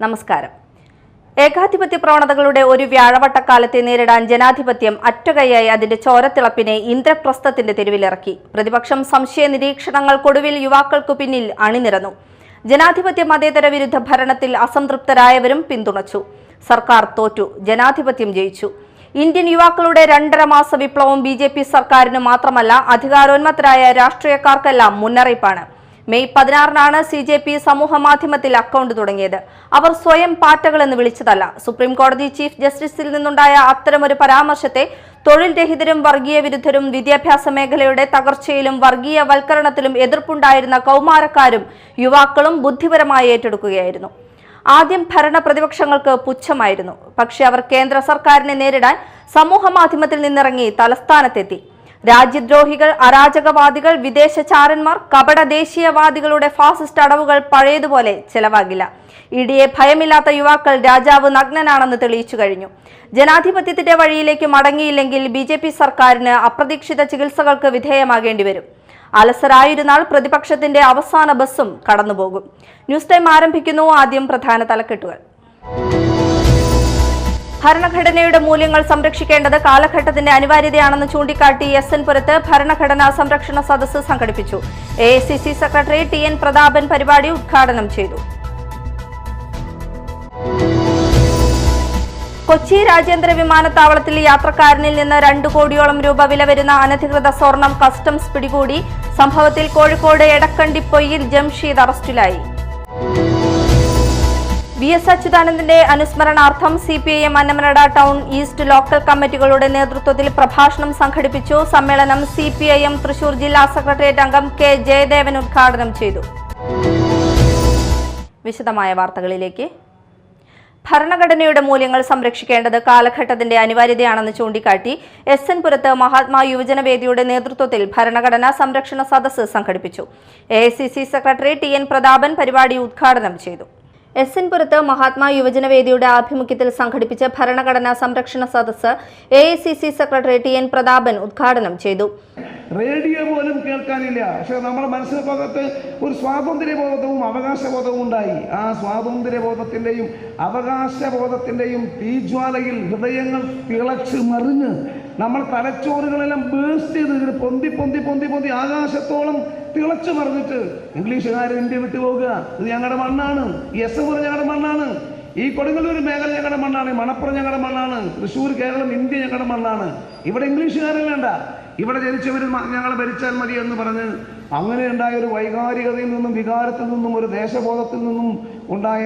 നമസ്കാരം. ഏകാധിപത്യ പ്രവണതകളുടെ ഒരു വ്യാഴവട്ടക്കാലത്തെ നേരിടാൻ ജനാധിപത്യം അറ്റകൈയായി അതിന്റെ ചോരത്തിളപ്പിനെ ഇന്ദ്രപ്രസ്ഥത്തിന്റെ തെരുവിലിറക്കി. പ്രതിപക്ഷം സംശയ നിരീക്ഷണങ്ങൾക്കൊടുവിൽ യുവാക്കൾക്കു പിന്നിൽ അണിനിരന്നു. ജനാധിപത്യ മതേതര വിരുദ്ധ ഭരണത്തിൽ അസംതൃപ്തരായവരും പിന്തുണച്ചു. സർക്കാർ തോറ്റു, ജനാധിപത്യം ജയിച്ചു. ഇന്ത്യൻ യുവാക്കളുടെ 2.5 മാസ വിപ്ലവം BJP സർക്കാരിന് മാത്രമല്ല അധികാരോന്മത്തരായ രാഷ്ട്രീയക്കാർക്കെല്ലാം മുന്നറിയിപ്പാണ്. മെയ് 16-നാണ് CJP സമൂഹ മാധ്യമത്തിൽ അക്കൗണ്ട് തുടങ്ങിയത്. അവർ സ്വയം പാറ്റകളെന്ന് വിളിച്ചതല്ല. സുപ്രീം കോടതി ചീഫ് ജസ്റ്റിസിൽ നിന്നുണ്ടായ അത്തരമൊരു പരാമർശത്തെ തൊഴിൽ രഹിതരും വർഗീയ വിരുദ്ധരും വിദ്യാഭ്യാസ മേഖലയുടെ തകർച്ചയിലും വർഗീയവൽക്കരണത്തിലും എതിർപ്പുണ്ടായിരുന്ന കൗമാരക്കാരും യുവാക്കളും ബുദ്ധിപരമായി ഏറ്റെടുക്കുകയായിരുന്നു. ആദ്യം ഭരണ പ്രതിപക്ഷങ്ങൾക്ക് പുച്ഛമായിരുന്നു. പക്ഷേ അവർ കേന്ദ്ര സർക്കാരിനെ നേരിടാൻ സമൂഹ മാധ്യമത്തിൽ നിന്നിറങ്ങി തലസ്ഥാനത്തെത്തി. രാജ്യദ്രോഹികൾ, അരാജകവാദികൾ, വിദേശ ചാരന്മാർ, കപട ദേശീയവാദികളുടെ ഫാസിസ്റ്റ് അടവുകൾ പഴയതുപോലെ ചെലവാകില്ല. ഇടിയെ ഭയമില്ലാത്ത യുവാക്കൾ രാജാവ് നഗ്നനാണെന്ന് തെളിയിച്ചു കഴിഞ്ഞു. ജനാധിപത്യത്തിന്റെ വഴിയിലേക്ക് മടങ്ങിയില്ലെങ്കിൽ BJP സർക്കാരിന് അപ്രതീക്ഷിത ചികിത്സകൾക്ക് വിധേയമാകേണ്ടി വരും. അലസരായിരുന്നാൽ പ്രതിപക്ഷത്തിന്റെ അവസാന ബസ്സും കടന്നുപോകും. ന്യൂസ് ടൈം ആരംഭിക്കുന്നു. ആദ്യം പ്രധാന തലക്കെട്ടുകൾ. ഭരണഘടനയുടെ മൂല്യങ്ങൾ സംരക്ഷിക്കേണ്ടത് കാലഘട്ടത്തിന്റെ അനിവാര്യതയാണെന്ന് ചൂണ്ടിക്കാട്ടി SN പുരത്ത് ഭരണഘടനാ സംരക്ഷണ സദസ്സ് സംഘടിപ്പിച്ചു. AICC സെക്രട്ടറി TN പ്രതാപൻ പരിപാടി ഉദ്ഘാടനം ചെയ്തു. കൊച്ചി രാജ്യാന്തര വിമാനത്താവളത്തിൽ യാത്രക്കാരനിൽ നിന്ന് 2 കോടിയോളം രൂപ വില വരുന്ന അനധികൃത സ്വർണം കസ്റ്റംസ് പിടികൂടി. സംഭവത്തിൽ കോഴിക്കോട് എടക്കണ്ടിപ്പൊയ്യിൽ ജംഷീദ് അറസ്റ്റിലായി. VS അച്യുതാനന്ദന്റെ അനുസ്മരണാർത്ഥം CPIM Annamanada town east local കമ്മിറ്റികളുടെ നേതൃത്വത്തിൽ പ്രഭാഷണം സംഘടിപ്പിച്ചു. സമ്മേളനം CPIM തൃശൂർ ജില്ലാ സെക്രട്ടേറിയറ്റ് അംഗം K ജയദേവൻ ഉദ്ഘാടനം ചെയ്തു. വിശദമായ വാർത്തകളിലേക്ക്. ഭരണഘടനയുടെ മൂല്യങ്ങൾ സംരക്ഷിക്കേണ്ടത് കാലഘട്ടത്തിന്റെ അനിവാര്യതയാണെന്ന് ചൂണ്ടിക്കാട്ടി SN പുരത്ത് മഹാത്മാ യുവജനവേദിയുടെ നേതൃത്വത്തിൽ ഭരണഘടനാ സംരക്ഷണ സദസ്സ് സംഘടിപ്പിച്ചു. AICC സെക്രട്ടറി TN പ്രതാപൻ പരിപാടി ഉദ്ഘാടനം ചെയ്തു. SN പുരത്ത് മഹാത്മാ യുവജനവേദിയുടെ ആഭിമുഖ്യത്തിൽ സംഘടിപ്പിച്ച ഭരണഘടനാ സംരക്ഷണ സദസ്സ് AICC സെക്രട്ടറി TN പ്രതാപൻ ഉദ്ഘാടനം ചെയ്തു. റേഡിയോ പോലും കേൾക്കാനില്ല. പക്ഷെ നമ്മുടെ മനസ്സിനകത്ത് ഒരു സ്വാതന്ത്ര്യബോധവും അവകാശബോധവും ഉണ്ടായി. ആ സ്വാതന്ത്ര്യബോധത്തിന്റെയും അവകാശബോധത്തിന്റെയും തീജ്വാലയിൽ ഹൃദയങ്ങൾ തിളച്ച് മറിഞ്ഞ് നമ്മൾ തലച്ചോറുകളെല്ലാം ബേസ്റ്റ് ചെയ്ത് പൊന്തി പൊന്തി പൊന്തി പൊന്തി ആകാശത്തോളം തിളച്ചു മറിഞ്ഞിട്ട് ഇംഗ്ലീഷുകാരൻ ഇന്ത്യ വിട്ടു പോകുക, ഇത് ഞങ്ങളുടെ മണ്ണാണ്, ES ഞങ്ങളുടെ മണ്ണാണ്, ഈ കൊടുങ്ങല്ലൂർ മേഖല ഞങ്ങളുടെ മണ്ണാണ്, മണപ്പുറം ഞങ്ങളുടെ മണ്ണാണ്, തൃശ്ശൂർ, കേരളം, ഇന്ത്യ ഞങ്ങളുടെ മണ്ണാണ്, ഇവിടെ ഇംഗ്ലീഷുകാരൻ വേണ്ട, ഇവിടെ ജനിച്ചവർ ഞങ്ങളെ ഭരിച്ചാൽ മതി എന്ന് പറഞ്ഞ് അങ്ങനെ ഉണ്ടായ ഒരു വൈകാരികതയിൽ നിന്നും വികാരത്തിൽ നിന്നും ഒരു ദേശബോധത്തിൽ നിന്നും ഉണ്ടായ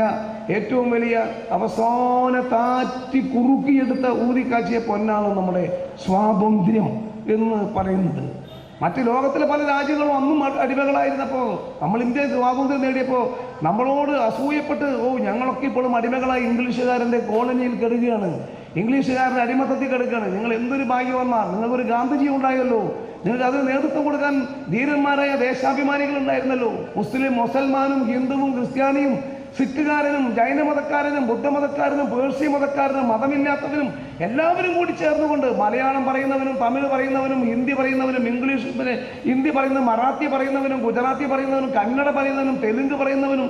ഏറ്റവും വലിയ അവസാന താറ്റി കുറുക്കിയെടുത്ത ഊതിക്കാച്ചിയ പൊന്നാണ് നമ്മുടെ സ്വാതന്ത്ര്യം എന്ന് പറയുന്നത്. മറ്റ് ലോകത്തിലെ പല രാജ്യങ്ങളും അന്നും അടിമകളായിരുന്നപ്പോൾ നമ്മൾ ഇന്ത്യ സ്വാതന്ത്ര്യം നേടിയപ്പോൾ നമ്മളോട് അസൂയപ്പെട്ട് ഞങ്ങളൊക്കെ ഇപ്പോഴും അടിമകളായി ഇംഗ്ലീഷുകാരൻ്റെ കോളനിയിൽ കെടുകയാണ്, ഇംഗ്ലീഷുകാരൻ്റെ അടിമത്തത്തിൽ കെടുക്കുകയാണ്. നിങ്ങൾ എന്തൊരു ഭാഗ്യവാന്മാർ, നിങ്ങൾക്കൊരു ഗാന്ധിജി ഉണ്ടായല്ലോ, നിങ്ങൾക്ക് അതിന് നേതൃത്വം കൊടുക്കാൻ ധീരന്മാരായ ദേശാഭിമാനികൾ ഉണ്ടായിരുന്നല്ലോ. മുസൽമാനും ഹിന്ദുവും ക്രിസ്ത്യാനിയും സിഖുകാരനും ജൈനമതക്കാരനും ബുദ്ധമതക്കാരനും പേർഷ്യ മതക്കാരനും മതമില്ലാത്തവരും എല്ലാവരും കൂടി ചേർന്നുകൊണ്ട് മലയാളം പറയുന്നവനും തമിഴ് പറയുന്നവനും ഹിന്ദി പറയുന്നവനും ഇംഗ്ലീഷ് ഹിന്ദി പറയുന്നവനും മറാത്തി പറയുന്നവനും ഗുജറാത്തി പറയുന്നവനും കന്നഡ പറയുന്നവനും തെലുങ്ക് പറയുന്നവനും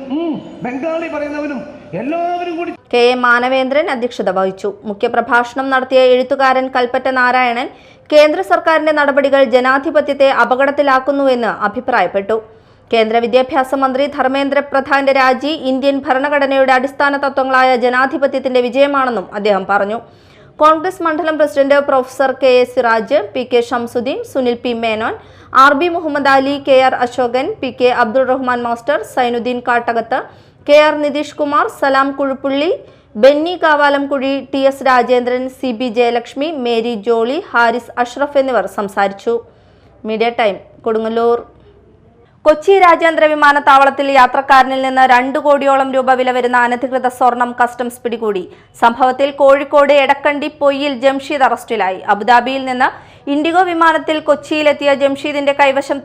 ബംഗാളി പറയുന്നവനും എല്ലാവരും കൂടി KA മാനവേന്ദ്രൻ അധ്യക്ഷത വഹിച്ചു. മുഖ്യപ്രഭാഷണം നടത്തിയ എഴുത്തുകാരൻ കൽപ്പറ്റ നാരായണൻ കേന്ദ്ര സർക്കാരിന്റെ നടപടികൾ ജനാധിപത്യത്തെ അപകടത്തിലാക്കുന്നുവെന്ന് അഭിപ്രായപ്പെട്ടു. കേന്ദ്ര വിദ്യാഭ്യാസ മന്ത്രി ധർമ്മേന്ദ്ര പ്രധാന്റെ രാജി ഇന്ത്യൻ ഭരണഘടനയുടെ അടിസ്ഥാന തത്വങ്ങളായ ജനാധിപത്യത്തിന്റെ വിജയമാണെന്നും അദ്ദേഹം പറഞ്ഞു. കോൺഗ്രസ് മണ്ഡലം president professor KA Siraj, PK Shamsudheen, Sunil P Menon, RB Muhammad Ali, KR Ashokan, PK Abdul Rahman master, Zainudheen Kattakath, KR Nitish Kumar, Salam Kuzhuppully, Benny Kavalamkuzhy, TS Rajendran, CB Jayalakshmi, Mary Jolly, Haris Ashraf എന്നിവർ സംസാരിച്ചു. Media time, Kodungallur. കൊച്ചി രാജ്യാന്തര വിമാനത്താവളത്തിൽ യാത്രക്കാരനിൽ നിന്ന് 2 കോടിയോളം രൂപ വില വരുന്ന അനധികൃത സ്വർണം കസ്റ്റംസ് പിടികൂടി. സംഭവത്തിൽ കോഴിക്കോട് എടക്കണ്ടിപ്പൊയ്യിൽ ജംഷീദ് അറസ്റ്റിലായി. അബുദാബിയിൽ നിന്ന് ഇൻഡിഗോ വിമാനത്തിൽ കൊച്ചിയിലെത്തിയ ജംഷീദിന്റെ കൈവശം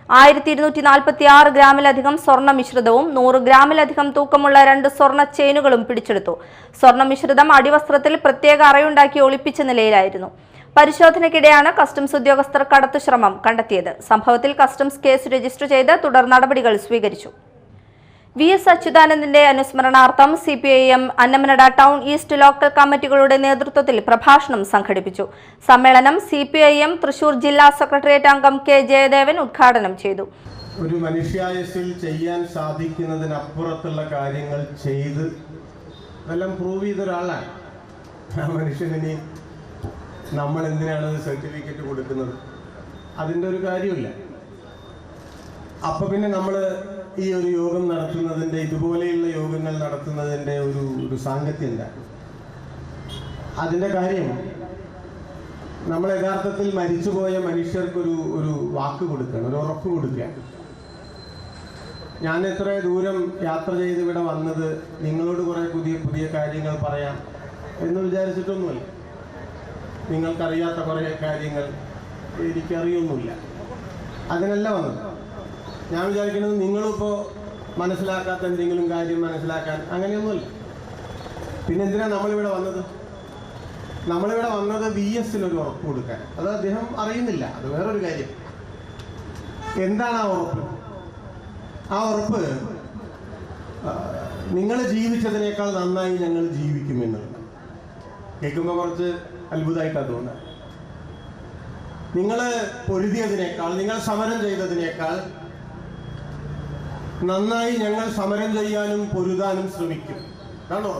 1246 ഗ്രാമിലധികം സ്വർണ്ണ മിശ്രിതവും 100 ഗ്രാമിലധികം തൂക്കമുള്ള 2 സ്വർണ്ണ ചെയിനുകളും പിടിച്ചെടുത്തു. സ്വർണ്ണ മിശ്രിതം അടിവസ്ത്രത്തിൽ പ്രത്യേക അറയുണ്ടാക്കി ഒളിപ്പിച്ച നിലയിലായിരുന്നു. പരിശോധനയ്ക്കിടെയാണ് കസ്റ്റംസ് ഉദ്യോഗസ്ഥർ കടത്തുശ്രമം കണ്ടെത്തിയത്. സംഭവത്തിൽ കസ്റ്റംസ് കേസ് രജിസ്റ്റർ ചെയ്ത് തുടർ നടപടികൾ സ്വീകരിച്ചു. VS അച്യുതാനന്ദന്റെ അനുസ്മരണാർത്ഥം CPIM Annamanada town east local കമ്മിറ്റികളുടെ നേതൃത്വത്തിൽ പ്രഭാഷണം സംഘടിപ്പിച്ചു. സമ്മേളനം CPIM തൃശൂർ ജില്ലാ സെക്രട്ടേറിയറ്റ് അംഗം K. ജയദേവൻ ഉദ്ഘാടനം ചെയ്തു. ഒരു മനുഷ്യായുസ്സിൽ ചെയ്യാൻ സാധിക്കുന്നതിനപ്പുറത്തുള്ള കാര്യങ്ങൾ ചെയ്ത് എല്ലാം പ്രൂവ് ചെയ്ത ഒരാളാണ്. ആ മനുഷ്യന് നമ്മൾ എന്തിനാണ് സർട്ടിഫിക്കറ്റ് കൊടുക്കുന്നത്? അതിൻ്റെ ഒരു കാര്യമില്ല. അപ്പം പിന്നെ നമ്മൾ ഈ ഒരു യോഗം നടത്തുന്നതിൻ്റെ, ഇതുപോലെയുള്ള യോഗങ്ങൾ നടത്തുന്നതിൻ്റെ ഒരു സാങ്കത്യം എന്താ? അതിൻ്റെ കാര്യം, നമ്മൾ യഥാർത്ഥത്തിൽ മരിച്ചുപോയ മനുഷ്യർക്കൊരു വാക്ക് കൊടുക്കണം, ഒരു ഉറപ്പ് കൊടുക്കുക. ഞാൻ എത്ര ദൂരം യാത്ര ചെയ്ത് ഇവിടെ വന്നത് നിങ്ങളോട് കുറേ പുതിയ കാര്യങ്ങൾ പറയാം എന്ന് വിചാരിച്ചിട്ടൊന്നുമല്ല. നിങ്ങൾക്കറിയാത്ത കുറേ കാര്യങ്ങൾ എനിക്കറിയൊന്നുമില്ല, അതിനല്ല വന്നത്. ഞാൻ വിചാരിക്കുന്നത് നിങ്ങളിപ്പോൾ മനസ്സിലാക്കാത്ത എന്തെങ്കിലും കാര്യം മനസ്സിലാക്കാൻ അങ്ങനെയൊന്നുമില്ല. പിന്നെ എന്തിനാണ് നമ്മളിവിടെ വന്നത്? നമ്മളിവിടെ വന്നത് VSനൊരു ഉറപ്പ് കൊടുക്കാൻ. അത് അദ്ദേഹം അറിയുന്നില്ല, അത് വേറൊരു കാര്യം. എന്താണ് ആ ഉറപ്പ്? ആ ഉറപ്പ് നിങ്ങൾ ജീവിച്ചതിനേക്കാൾ നന്നായി ഞങ്ങൾ ജീവിക്കുമെന്നുള്ളത്. കേൾക്കുമ്പോൾ കുറച്ച് അത്ഭുതമായിട്ടാണ് തോന്നുന്നത്. നിങ്ങൾ പൊരുതിയതിനേക്കാൾ, നിങ്ങൾ സമരം ചെയ്തതിനേക്കാൾ നന്നായി ഞങ്ങൾ സമരം ചെയ്യാനും പൊരുതാനും ശ്രമിക്കും. അതാണോ?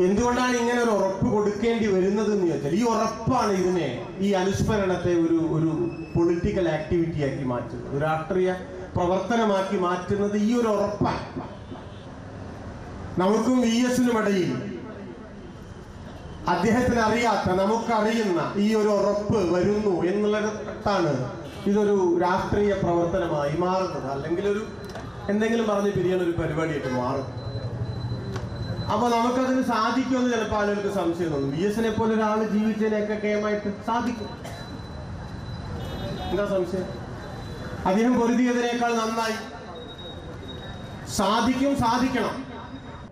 എന്തുകൊണ്ടാണ് ഇങ്ങനെ ഒരു ഉറപ്പ് കൊടുക്കേണ്ടി വരുന്നത് എന്ന് ചോദിച്ചാൽ, ഈ ഉറപ്പാണ് ഇതിനെ, ഈ അനുസ്മരണത്തെ ഒരു പൊളിറ്റിക്കൽ ആക്ടിവിറ്റി ആക്കി മാറ്റുന്നത്, ഒരു രാഷ്ട്രീയ പ്രവർത്തനമാക്കി മാറ്റുന്നത് ഈ ഒരു ഉറപ്പാണ്. നമുക്കും VSനും ഇടയിൽ അദ്ദേഹത്തിന് അറിയാത്ത, നമുക്കറിയുന്ന ഈ ഒരു ഉറപ്പ് വരുന്നു എന്നുള്ളിടത്താണ് ഇതൊരു രാഷ്ട്രീയ പ്രവർത്തനമായി മാറുന്നത്. അല്ലെങ്കിൽ എന്തെങ്കിലും പറഞ്ഞ് പിരിയാൻ ഒരു പരിപാടിയായിട്ട് മാറും. അപ്പോൾ നമുക്കതിന് സാധിക്കുമെന്ന് ചിലപ്പോൾ ആളുകൾക്ക് സംശയം തോന്നും. VSനെ പോലെ ഒരാൾ ജീവിച്ചതിനൊക്കെ കേമായിട്ട് സാധിക്കും. എന്താ സംശയം? അദ്ദേഹം പൊരുതിയതിനേക്കാൾ നന്നായി സാധിക്കണം.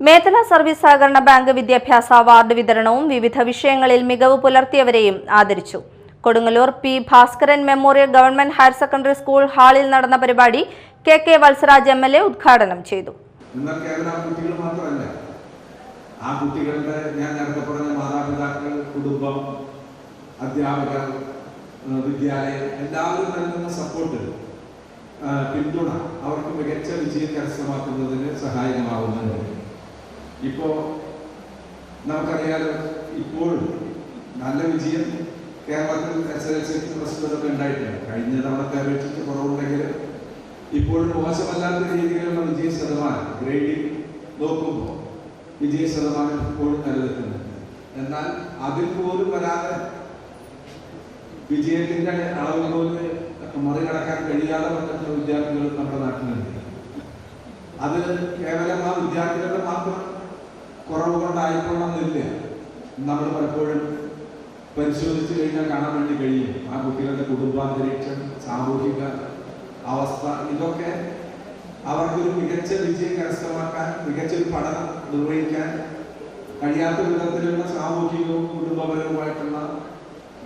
മേഖലാ സർവീസ് സഹകരണ ബാങ്ക് വിദ്യാഭ്യാസ അവാർഡ് വിതരണവും വിവിധ വിഷയങ്ങളിൽ മികവ് പുലർത്തിയവരെയും ആദരിച്ചു. Kodungallur P. Bhaskaran memorial government higher secondary school ഹാളിൽ നടന്ന പരിപാടി KK വത്സരാജ് MLA ഉദ്ഘാടനം ചെയ്തു. ആ കുട്ടികളുടെ, ഞാൻ നേരത്തെ പറഞ്ഞ മാതാപിതാക്കൾ, കുടുംബം, അധ്യാപകർ, വിദ്യാലയം എല്ലാവരും നൽകുന്ന സപ്പോർട്ട്, പിന്തുണ അവർക്ക് മികച്ച വിജയം കരസ്ഥമാക്കുന്നതിന് സഹായകമാവുന്നുണ്ട്. ഇപ്പോൾ നമുക്കറിയാലോ, ഇപ്പോഴും നല്ല വിജയം കേരളത്തിൽ SSLC പ്രശ്നമൊക്കെ ഉണ്ടായിട്ടുണ്ട്. കഴിഞ്ഞ തവണത്തെ അപേക്ഷിച്ച് കുറവുണ്ടെങ്കിലും ഇപ്പോഴും മോശമല്ലാത്ത രീതിയിലുള്ള വിജയ ശതമാനം ഗ്രേഡിംഗ് നോക്കുമ്പോൾ വിജയ ശതമാനം ഇപ്പോഴും നിലനിൽക്കുന്നുണ്ട്. എന്നാൽ അതിൽ പോലും വരാതെ വിജയത്തിന്റെ അളവ് പോലും മറികടക്കാൻ കഴിയാതെ പറ്റുന്ന വിദ്യാർത്ഥികൾ നമ്മുടെ നാട്ടിലുണ്ട്. അത് കേവലം ആ വിദ്യാർത്ഥികളുടെ മാത്രം കുറവ് കൊണ്ടായിക്കൊള്ളണമെന്നില്ല. നമ്മൾ പലപ്പോഴും പരിശോധിച്ചു കഴിഞ്ഞാൽ കാണാൻ വേണ്ടി കഴിയും ആ കുട്ടികളുടെ കുടുംബാന്തരീക്ഷം, സാമൂഹിക അവസ്ഥ, ഇതൊക്കെ അവർക്കൊരു മികച്ച വിജയം കരസ്ഥമാക്കാൻ, മികച്ചൊരു പഠനം നിർവഹിക്കാൻ കഴിയാത്ത വിധത്തിലുള്ള സാമൂഹികവും കുടുംബപരവുമായിട്ടുള്ള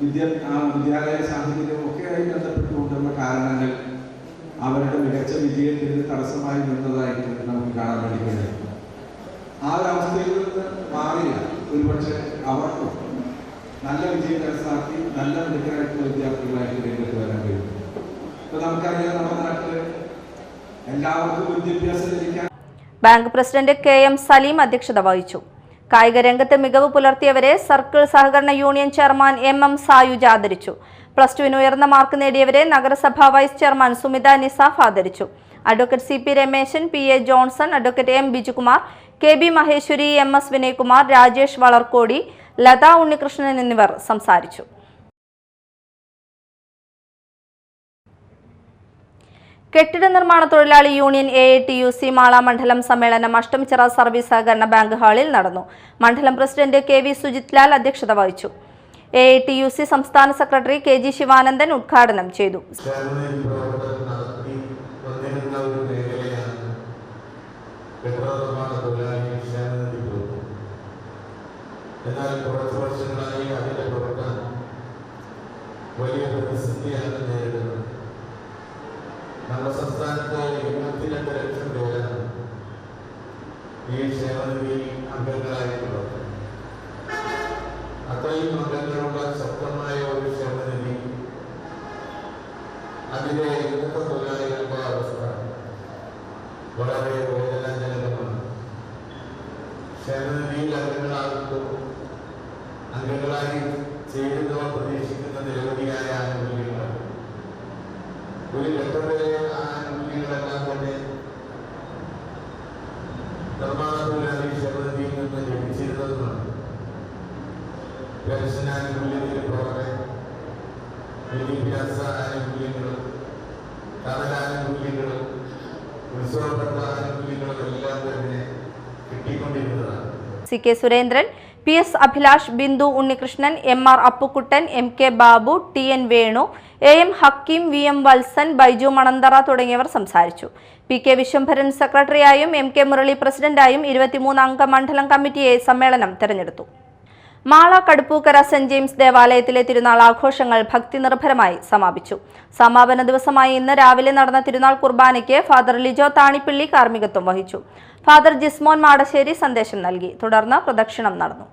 വിദ്യാലയ സാഹചര്യവും ഒക്കെയായി ബന്ധപ്പെട്ടുകൊണ്ടുള്ള കാരണങ്ങൾ അവരുടെ മികച്ച വിജയത്തിന് തടസ്സമായി നിന്നതായിട്ട് നമുക്ക് കാണാൻ വേണ്ടി കഴിയും. ആ ഒരവസ്ഥയിൽ നിന്ന് മാറിയ ഒരുപക്ഷെ അവർക്കും നല്ല വിജയം കരസ്ഥമാക്കി നല്ല മികച്ചതായിട്ടുള്ള വിദ്യാർത്ഥികളായിട്ട് രംഗത്ത് വരാൻ കഴിയും. ഇപ്പൊ നമുക്കറിയാം, നമ്മുടെ നാട്ടില് എല്ലാവർക്കും വിദ്യാഭ്യാസം ലഭിക്കാൻ. ബാങ്ക് പ്രസിഡന്റ് KM സലീം അധ്യക്ഷത വഹിച്ചു. കായിക രംഗത്ത് മികവ് പുലർത്തിയവരെ സർക്കിൾ സഹകരണ യൂണിയൻ ചെയർമാൻ MM സായുജ് ആദരിച്ചു. +2 ഉയർന്ന മാർക്ക് നേടിയവരെ നഗരസഭാ വൈസ് ചെയർമാൻ സുമിത നിസാഫ് ആദരിച്ചു. Advocate CP Rameshan, PA Johnson, advocate M Bijukumar, KB Maheshwari, MS Vinaykumar, Rajesh Valarkodi, Latha Unnikrishnan എന്നിവർ സംസാരിച്ചു. കെട്ടിട നിർമ്മാണ തൊഴിലാളി യൂണിയൻ AATUC മാള മണ്ഡലം സമ്മേളനം അഷ്ടമിച്ചിറ സർവീസ് സഹകരണ ബാങ്ക് ഹാളിൽ നടന്നു. മണ്ഡലം പ്രസിഡന്റ് KV സുജിത് ലാൽ അധ്യക്ഷത വഹിച്ചു. AATUC സംസ്ഥാന സെക്രട്ടറി KG ശിവാനന്ദൻ ഉദ്ഘാടനം ചെയ്തു. നമ്മുടെ സംസ്ഥാനത്ത് 22 ലക്ഷം പേരാണ് ഈ ക്ഷേമനിധിയിൽ അംഗങ്ങളായിട്ടുള്ളത്. അത്രയും അംഗങ്ങളുള്ള ശക്തമായ ഒരു ക്ഷേമനിധി, അതിലെ ഇന്നത്തെ തൊഴിലാളികളുടെ അവസ്ഥ വളരെ വേദനാജനകമാണ്. ക്ഷേമനിധിയിൽ അംഗങ്ങളായി ചേരുന്നവർ പ്രതീക്ഷിക്കുന്ന നിരവധിയായ ആനുകൂല്യങ്ങൾ, ഒരു ഘട്ടം വരെ ആ ആനുകൂല്യങ്ങളെല്ലാം തന്നെ നിർമ്മാണ തൊഴിലാളി ക്ഷേമനിധിയിൽ നിന്ന് ലഭിച്ചിരുന്നതുമാണ്. പെൻഷൻ ആനുകൂല്യത്തിന് പുറമെ വിദ്യാഭ്യാസ ആനുകൂല്യങ്ങളും കടലാനുകൂല്യങ്ങളും ഉത്സവപ്പെട്ട ആനുകൂല്യങ്ങളും എല്ലാം തന്നെ കിട്ടിക്കൊണ്ടിരുന്നതാണ്. CK Surendran, PS Abhilash, Bindu Unnikrishnan, MR Appukuttan, MK Babu, TN Venu, AM Hakeem, VM Valsan, Baiju Mananthara തുടങ്ങിയവർ സംസാരിച്ചു. PK വിശ്വംഭരൻ സെക്രട്ടറിയായും MK മുരളി പ്രസിഡന്റായും 23 അംഗ മണ്ഡലം കമ്മിറ്റിയെ സമ്മേളനം തെരഞ്ഞെടുത്തു. മാള കടുപ്പൂക്കര സെന്റ് ജെയിംസ് ദേവാലയത്തിലെ തിരുനാൾ ആഘോഷങ്ങൾ ഭക്തിനിർഭരമായി സമാപിച്ചു. സമാപന ദിവസമായി ഇന്ന് രാവിലെ നടന്ന തിരുനാൾ കുർബാനയ്ക്ക് ഫാദർ ലിജോ താണിപ്പിള്ളി കാർമ്മികത്വം വഹിച്ചു. ഫാദർ ജിസ്മോൻ മാടശ്ശേരി സന്ദേശം നൽകി. തുടർന്ന് പ്രദക്ഷിണം നടന്നു.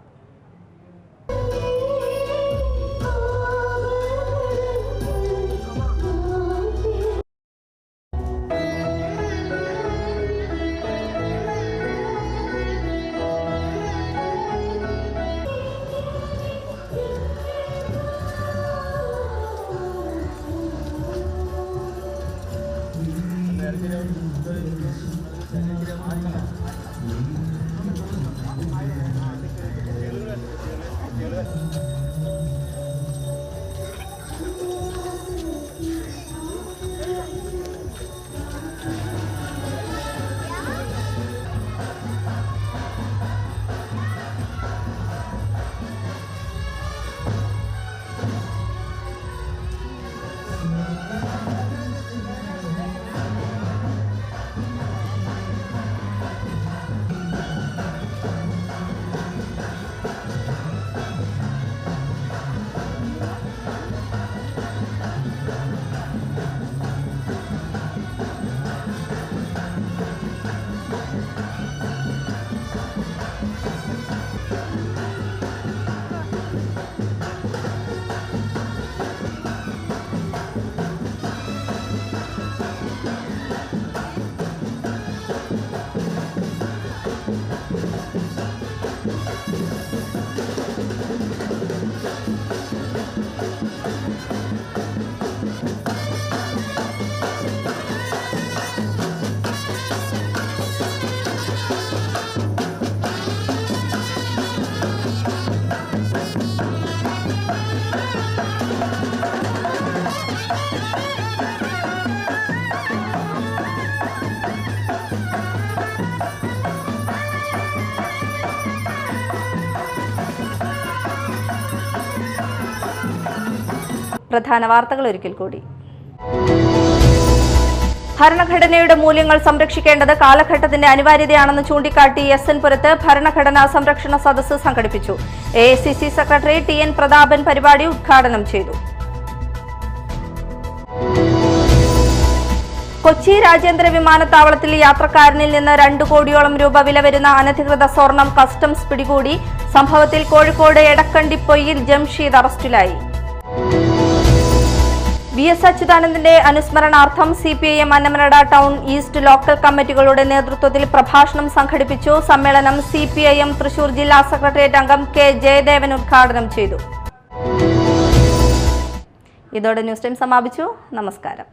പ്രധാന വാർത്തകൾ ഒരിക്കൽ കൂടി. ഭരണഘടനയുടെ മൂല്യങ്ങൾ സംരക്ഷിക്കേണ്ടത് കാലഘട്ടത്തിന്റെ അനിവാര്യതയാണെന്ന് ചൂണ്ടിക്കാട്ടി SN പുരത്ത് ഭരണഘടനാ സംരക്ഷണ സദസ്സ് സംഘടിപ്പിച്ചു. AICC സെക്രട്ടറി TN പ്രതാപൻ പരിപാടി ഉദ്ഘാടനം ചെയ്തു. കൊച്ചി രാജ്യാന്തര വിമാനത്താവളത്തിൽ യാത്രക്കാരനിൽ നിന്ന് 2 കോടിയോളം രൂപ വില വരുന്ന അനധികൃത സ്വർണം കസ്റ്റംസ് പിടികൂടി. സംഭവത്തിൽ കോഴിക്കോട് എടക്കണ്ടിപ്പൊയ്യിൽ ജംഷീദ് അറസ്റ്റിലായി. VS അച്യുതാനന്ദന്റെ അനുസ്മരണാർത്ഥം CPIM Annamanada town east local കമ്മിറ്റികളുടെ നേതൃത്വത്തിൽ പ്രഭാഷണം സംഘടിപ്പിച്ചു. സമ്മേളനം CPIM തൃശൂർ ജില്ലാ സെക്രട്ടേറിയറ്റ് അംഗം K ജയദേവൻ ഉദ്ഘാടനം ചെയ്തു. ഇതോടെ ന്യൂസ് ടൈം സമാപിച്ചു. നമസ്കാരം.